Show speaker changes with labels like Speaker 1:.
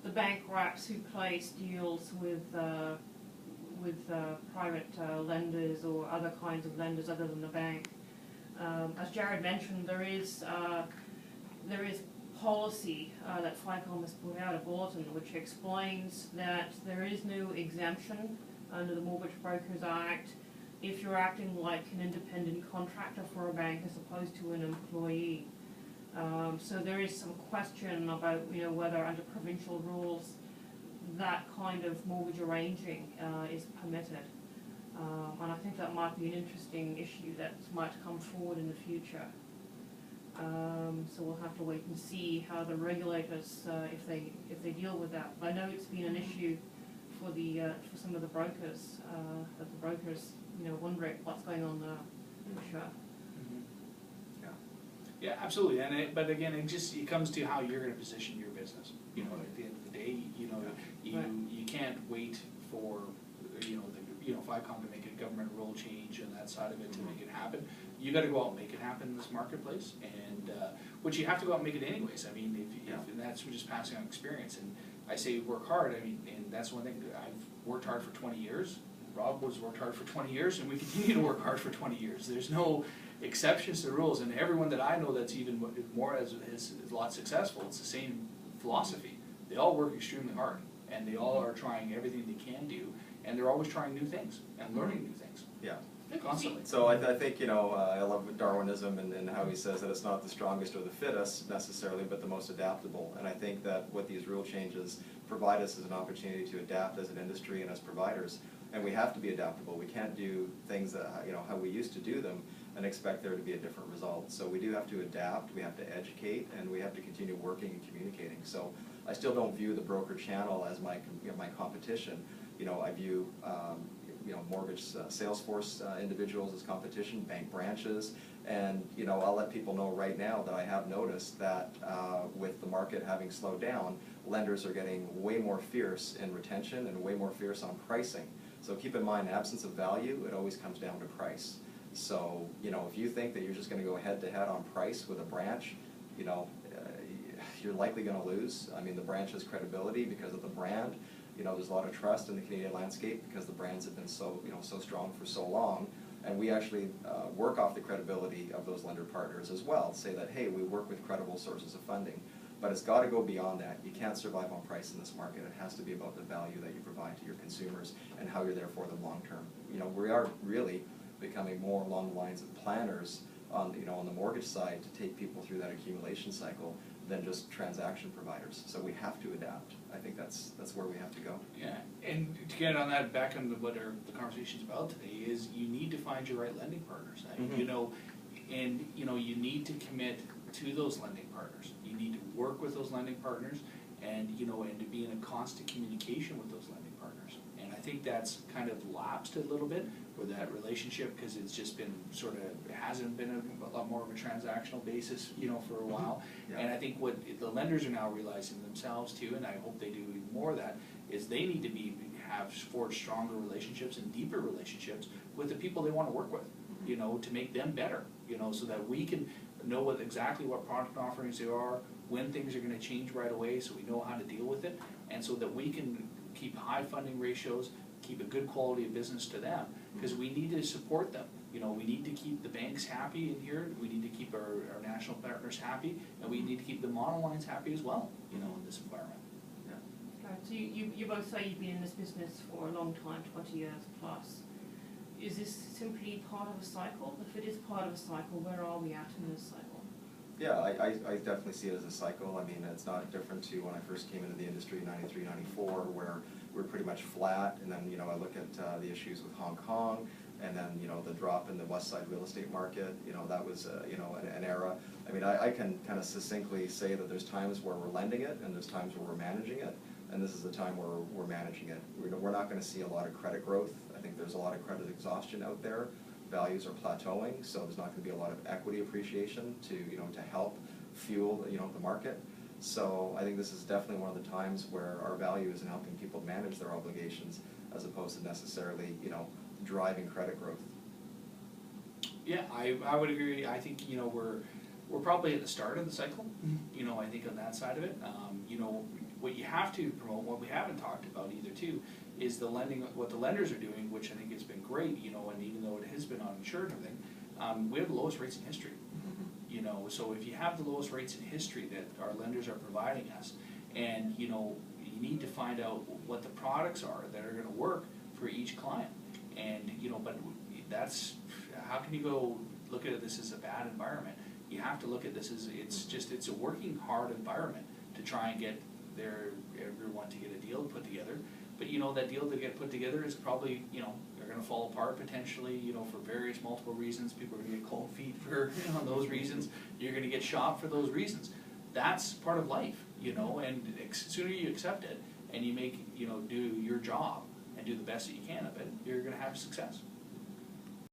Speaker 1: the bank reps who place deals with private lenders or other kinds of lenders other than the bank. As Jared mentioned, there is policy that FICOM has put out, a bulletin, which explains that there is no exemption under the Mortgage Brokers Act if you're acting like an independent contractor for a bank as opposed to an employee. So there is some question about whether under provincial rules that kind of mortgage arranging is permitted. And I think that might be an interesting issue that might come forward in the future. So we'll have to wait and see how the regulators, if they deal with that. I know it's been an issue for for some of the brokers, that the brokers wondering what's going on there. For sure.
Speaker 2: Yeah, absolutely. And but again, it comes to how you're going to position your business. At the end of the day, you can't wait for FICOM to make a government rule change and that side of it to make it happen. You got to go out and make it happen in this marketplace, and which you have to go out and make it anyways. I mean, and that's just passing on experience. And I say work hard. I mean, and that's one thing. I've worked hard for 20 years. Rob was worked hard for 20 years, and we continue to work hard for 20 years. There's no exceptions to the rules, and everyone that I know that's even more is a lot successful, it's the same philosophy. They all work extremely hard, and they all are trying everything they can do, and they're always trying new things and learning new things.
Speaker 3: Yeah.
Speaker 2: Constantly.
Speaker 3: So I think, I love Darwinism and how he says that it's not the strongest or the fittest necessarily, but the most adaptable. And I think that what these rule changes provide us is an opportunity to adapt as an industry and as providers. And we have to be adaptable. We can't do things that, how we used to do them and expect there to be a different result. So we do have to adapt, we have to educate, and we have to continue working and communicating. So I still don't view the broker channel as my competition. I view mortgage sales force individuals as competition, bank branches, and I'll let people know right now that I have noticed that with the market having slowed down, lenders are getting way more fierce in retention and way more fierce on pricing. So keep in mind, absence of value, it always comes down to price. So if you think that you're just going to go head to head on price with a branch, you're likely going to lose. I mean, the branch has credibility because of the brand. There's a lot of trust in the Canadian landscape because the brands have been so strong for so long, and we actually work off the credibility of those lender partners as well. Say that, hey, we work with credible sources of funding, but it's got to go beyond that. You can't survive on price in this market. It has to be about the value that you provide to your consumers and how you're there for them long term. We are really becoming more along the lines of planners on the mortgage side to take people through that accumulation cycle than just transaction providers. So we have to adapt. I think that's where we have to go.
Speaker 2: Yeah, and to get on that, back on what the conversation's about today, is you need to find your right lending partners. And you need to commit to those lending partners. You need to work with those lending partners, and and to be in a constant communication with those lending partners. And I think that's kind of lapsed a little bit with that relationship, because it's just been it hasn't been a lot more of a transactional basis, for a while.
Speaker 3: Yeah.
Speaker 2: And I think what the lenders are now realizing themselves too, and I hope they do even more of that, is they need to have forged stronger relationships and deeper relationships with the people they want to work with, to make them better, so that we can know exactly what product offerings there are, when things are going to change right away, so we know how to deal with it, and so that we can keep high funding ratios, keep a good quality of business to them, because we need to support them. We need to keep the banks happy in here, we need to keep our national partners happy, and we need to keep the monolines happy as well, in this environment.
Speaker 3: Yeah.
Speaker 1: Right, so you both say you've been in this business for a long time, 20 years plus. Is this simply part of a cycle? If it is part of a cycle, where are we at in this cycle?
Speaker 3: Yeah, I definitely see it as a cycle. I mean, it's not different to when I first came into the industry in 93, 94, where we're pretty much flat, and then I look at the issues with Hong Kong, and then the drop in the West Side real estate market. That was an era. I mean, I can kind of succinctly say that there's times where we're lending it, and there's times where we're managing it, and this is the time where we're managing it. We're not going to see a lot of credit growth. I think there's a lot of credit exhaustion out there. Values are plateauing, so there's not going to be a lot of equity appreciation to help fuel the market. So I think this is definitely one of the times where our value is in helping people manage their obligations, as opposed to necessarily driving credit growth.
Speaker 2: Yeah, I would agree. I think we're probably at the start of the cycle. I think on that side of it, what you have to promote, what we haven't talked about either too, is the lending, what the lenders are doing, which I think has been great, you know, and even though it has been uninsured and everything, we have the lowest rates in history. You know, so if you have the lowest rates in history that our lenders are providing us, and, you know, you need to find out what the products are that are gonna work for each client. And, you know, but that's, how can you go look at this as a bad environment? You have to look at this as, it's a working hard environment to try and get everyone to get a deal put together. But, you know, that deal to get put together is probably, you know, they're gonna fall apart potentially, you know, for various multiple reasons. People are gonna get cold feet for, you know, those reasons. You're gonna get shopped for those reasons. That's part of life, you know, and sooner you accept it and you make, you know, do your job and do the best that you can of it, you're gonna have success.